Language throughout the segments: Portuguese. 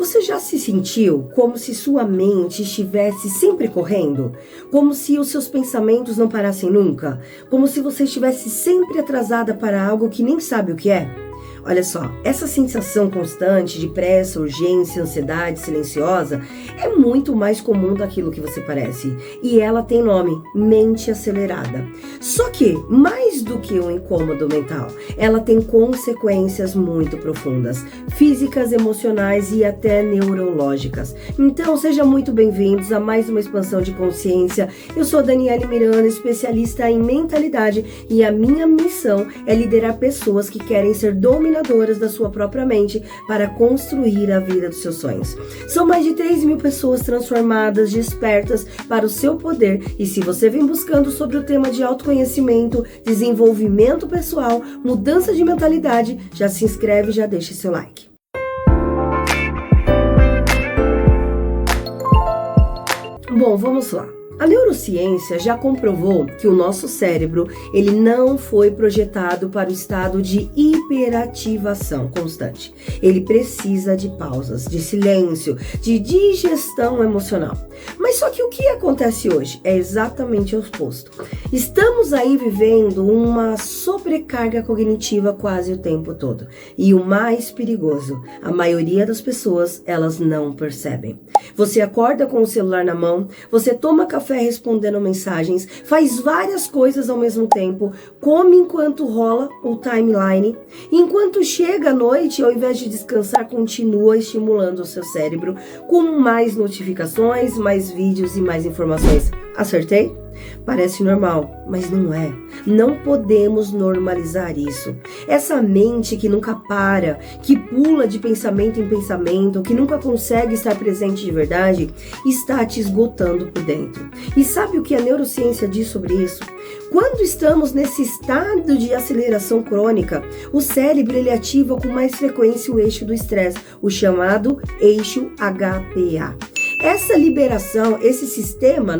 Você já se sentiu como se sua mente estivesse sempre correndo? Como se os seus pensamentos não parassem nunca? Como se você estivesse sempre atrasada para algo que nem sabe o que é? Olha só, essa sensação constante de pressa, urgência, ansiedade silenciosa é muito mais comum daquilo que você parece. E ela tem nome, mente acelerada. Só que, mais do que um incômodo mental, ela tem consequências muito profundas, físicas, emocionais e até neurológicas. Então, sejam muito bem-vindos a mais uma expansão de consciência. Eu sou a Daniele Miranda, especialista em mentalidade, e a minha missão é liderar pessoas que querem ser dominadoras da sua própria mente para construir a vida dos seus sonhos. São mais de 3.000 pessoas transformadas, despertas para o seu poder, e se você vem buscando sobre o tema de autoconhecimento, desenvolvimento pessoal, mudança de mentalidade, já se inscreve e já deixa seu like. Bom, vamos lá. A neurociência já comprovou que o nosso cérebro, ele não foi projetado para o estado de hiperativação constante. Ele precisa de pausas, de silêncio, de digestão emocional. Mas só que o que acontece hoje é exatamente o oposto. Estamos aí vivendo uma sobrecarga cognitiva quase o tempo todo. E o mais perigoso, a maioria das pessoas, elas não percebem. Você acorda com o celular na mão, você toma café respondendo mensagens, faz várias coisas ao mesmo tempo, come enquanto rola o timeline, enquanto chega à noite, ao invés de descansar, continua estimulando o seu cérebro com mais notificações, mais vídeos e mais informações. Acertei? Parece normal, mas não é. Não podemos normalizar isso. Essa mente que nunca para, que pula de pensamento em pensamento, que nunca consegue estar presente de verdade, está te esgotando por dentro. E sabe o que a neurociência diz sobre isso? Quando estamos nesse estado de aceleração crônica, o cérebro ele ativa com mais frequência o eixo do estresse, o chamado eixo HPA. Essa liberação, esse sistema,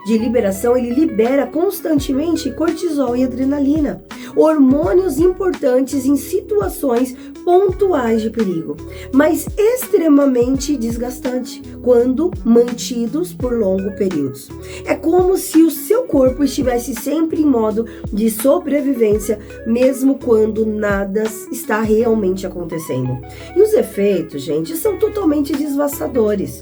de liberação, ele libera constantemente cortisol e adrenalina, hormônios importantes em situações pontuais de perigo, mas extremamente desgastante quando mantidos por longos períodos. É como se o seu corpo estivesse sempre em modo de sobrevivência, mesmo quando nada está realmente acontecendo. E os efeitos, gente, são totalmente devastadores.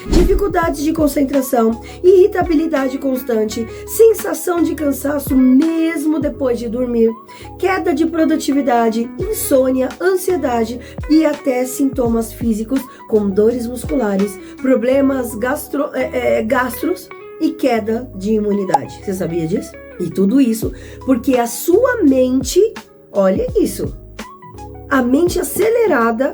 Dificuldades de concentração, irritabilidade constante, sensação de cansaço mesmo depois de dormir, queda de produtividade, insônia, ansiedade e até sintomas físicos como dores musculares, problemas gastros e queda de imunidade. Você sabia disso? E tudo isso porque a sua mente, olha isso, a mente acelerada,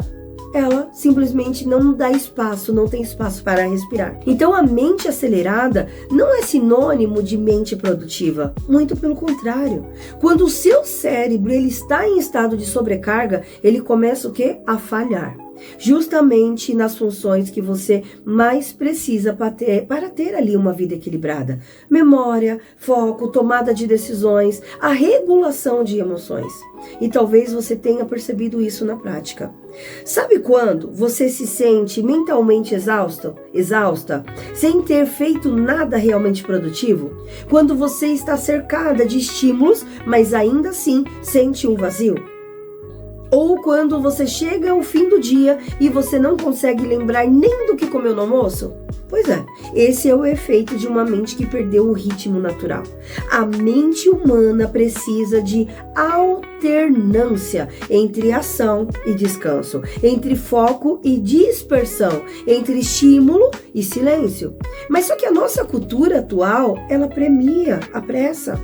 ela simplesmente não dá espaço, não tem espaço para respirar. Então a mente acelerada não é sinônimo de mente produtiva, muito pelo contrário. Quando o seu cérebro ele está em estado de sobrecarga, ele começa o quê? A falhar. Justamente nas funções que você mais precisa para ter ali uma vida equilibrada. Memória, foco, tomada de decisões, a regulação de emoções. E talvez você tenha percebido isso na prática. Sabe quando você se sente mentalmente exausta, sem ter feito nada realmente produtivo? Quando você está cercada de estímulos, mas ainda assim sente um vazio? Ou quando você chega ao fim do dia e você não consegue lembrar nem do que comeu no almoço? Pois é, esse é o efeito de uma mente que perdeu o ritmo natural. A mente humana precisa de alternância entre ação e descanso, entre foco e dispersão, entre estímulo e silêncio. Mas só que a nossa cultura atual, ela premia a pressa.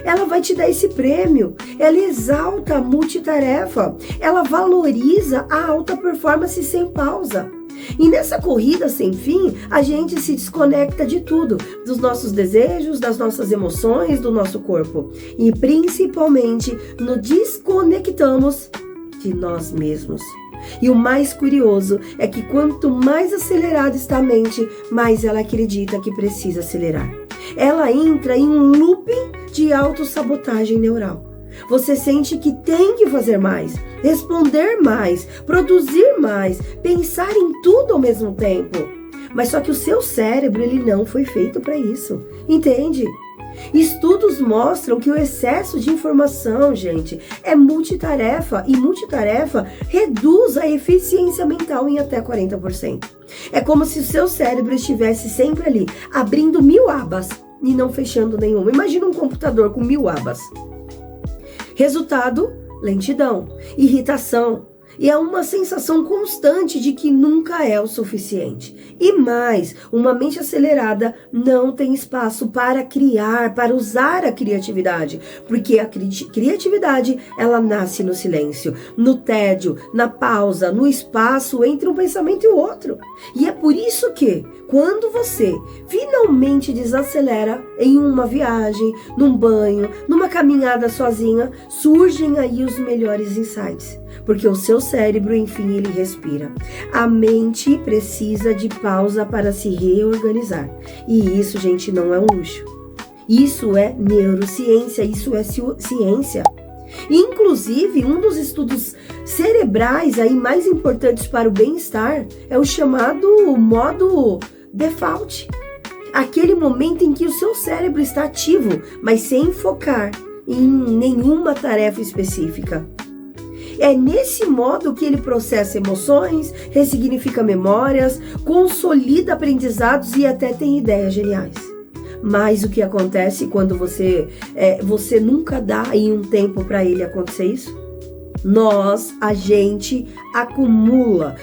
Ela vai te dar esse prêmio, ela exalta a multitarefa, ela valoriza a alta performance sem pausa. E nessa corrida sem fim, a gente se desconecta de tudo, dos nossos desejos, das nossas emoções, do nosso corpo. E principalmente, nos desconectamos de nós mesmos. E o mais curioso é que quanto mais acelerada está a mente, mais ela acredita que precisa acelerar. Ela entra em um looping de autossabotagem neural. Você sente que tem que fazer mais, responder mais, produzir mais, pensar em tudo ao mesmo tempo. Mas só que o seu cérebro, ele não foi feito para isso, entende? Estudos mostram que o excesso de informação, gente, é multitarefa, e multitarefa reduz a eficiência mental em até 40%. É como se o seu cérebro estivesse sempre ali, abrindo 1000 abas e não fechando nenhuma. Imagina um computador com 1000 abas. Resultado, lentidão, irritação. E é uma sensação constante de que nunca é o suficiente. E mais, uma mente acelerada não tem espaço para criar, para usar a criatividade. Porque a criatividade, ela nasce no silêncio, no tédio, na pausa, no espaço entre um pensamento e o outro. E é por isso que, quando você finalmente desacelera em uma viagem, num banho, numa caminhada sozinha, surgem aí os melhores insights. Porque o seu cérebro, enfim, ele respira. A mente precisa de pausa para se reorganizar. E isso, gente, não é um luxo. Isso é neurociência, isso é ciência. Inclusive, um dos estudos cerebrais aí mais importantes para o bem-estar é o chamado modo default. Aquele momento em que o seu cérebro está ativo, mas sem focar em nenhuma tarefa específica. É nesse modo que ele processa emoções, ressignifica memórias, consolida aprendizados e até tem ideias geniais. Mas o que acontece quando você nunca dá aí um tempo para ele acontecer isso? A gente acumula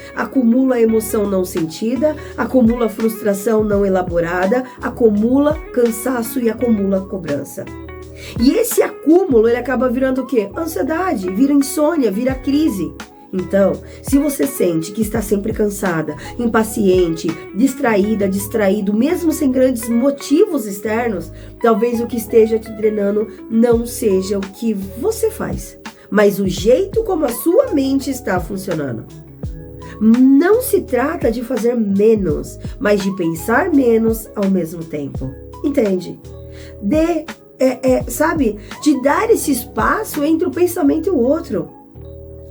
emoção não sentida, acumula frustração não elaborada, acumula cansaço e acumula cobrança. E esse acúmulo, ele acaba virando o quê? Ansiedade, vira insônia, vira crise. Então, se você sente que está sempre cansada, impaciente, distraída, distraído, mesmo sem grandes motivos externos, talvez o que esteja te drenando não seja o que você faz, mas o jeito como a sua mente está funcionando. Não se trata de fazer menos, mas de pensar menos ao mesmo tempo. Entende? De dar esse espaço entre o pensamento e o outro.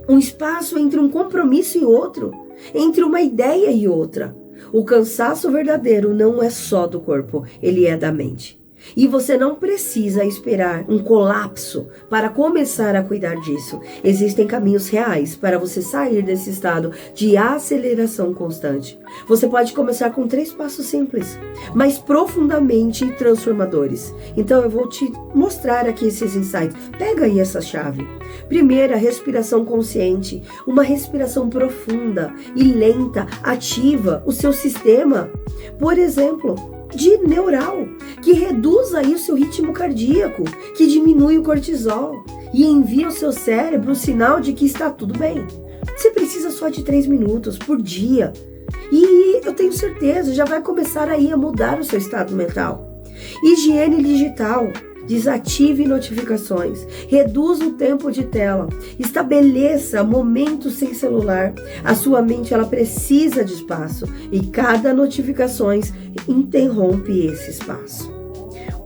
Um espaço entre um compromisso e outro. Entre uma ideia e outra. O cansaço verdadeiro não é só do corpo, ele é da mente. E você não precisa esperar um colapso para começar a cuidar disso. Existem caminhos reais para você sair desse estado de aceleração constante. Você pode começar com 3 passos simples, mas profundamente transformadores. Então eu vou te mostrar aqui esses insights. Pega aí essa chave. Primeira, respiração consciente. Uma respiração profunda e lenta ativa o seu sistema. Por exemplo, de neural, que reduz aí o seu ritmo cardíaco, que diminui o cortisol e envia ao seu cérebro o sinal de que está tudo bem. Você precisa só de 3 minutos por dia e eu tenho certeza, já vai começar aí a mudar o seu estado mental. Higiene digital. Desative notificações, reduza o tempo de tela, estabeleça momentos sem celular. A sua mente, ela precisa de espaço e cada notificação interrompe esse espaço.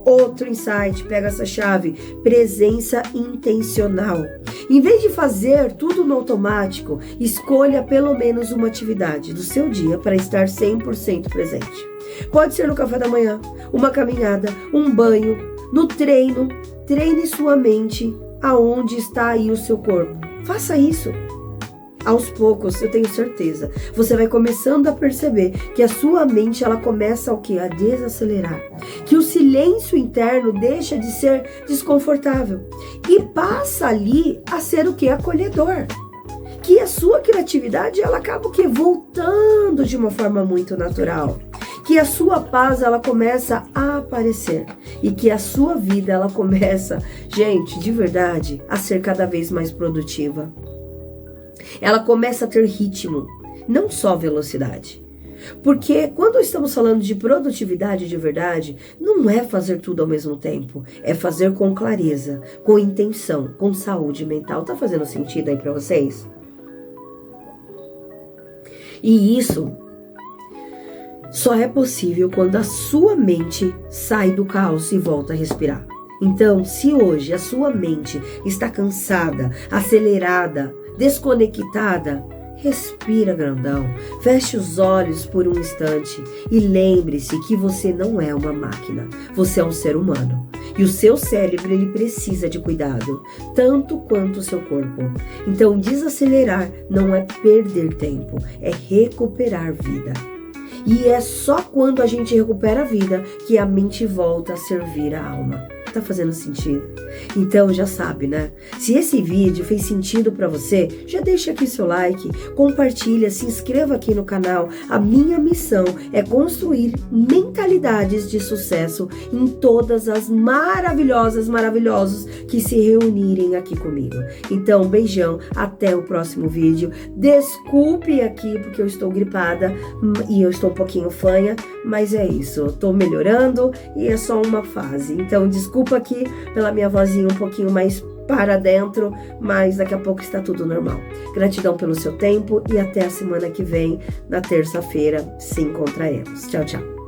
Outro insight, pega essa chave, presença intencional. Em vez de fazer tudo no automático, escolha pelo menos uma atividade do seu dia para estar 100% presente. Pode ser no café da manhã, uma caminhada, um banho, no treino. Treine sua mente aonde está aí o seu corpo. Faça isso. Aos poucos, eu tenho certeza, você vai começando a perceber que a sua mente, ela começa a desacelerar. Que o silêncio interno deixa de ser desconfortável e passa ali a ser o quê? Acolhedor. Que a sua criatividade, ela acaba voltando de uma forma muito natural. Que a sua paz, ela começa a aparecer e que a sua vida, ela começa, gente, de verdade, a ser cada vez mais produtiva. Ela começa a ter ritmo, não só velocidade. Porque quando estamos falando de produtividade de verdade, não é fazer tudo ao mesmo tempo, é fazer com clareza, com intenção, com saúde mental. Tá fazendo sentido aí para vocês? E isso só é possível quando a sua mente sai do caos e volta a respirar. Então, se hoje a sua mente está cansada, acelerada, desconectada, respira grandão, feche os olhos por um instante e lembre-se que você não é uma máquina, você é um ser humano. E o seu cérebro, ele precisa de cuidado, tanto quanto o seu corpo. Então, desacelerar não é perder tempo, é recuperar vida. E é só quando a gente recupera a vida que a mente volta a servir a alma. Tá fazendo sentido? Então já sabe, né? Se esse vídeo fez sentido para você, já deixa aqui seu like, compartilha, se inscreva aqui no canal. A minha missão é construir mentalidades de sucesso em todas as maravilhosos que se reunirem aqui comigo. Então, beijão, até o próximo vídeo. Desculpe aqui porque eu estou gripada e eu estou um pouquinho fanha, mas é isso, eu tô melhorando e é só uma fase. Então, desculpa aqui pela minha vozinha um pouquinho mais para dentro, mas daqui a pouco está tudo normal. Gratidão pelo seu tempo e até a semana que vem, na terça-feira, se encontraremos. Tchau, tchau.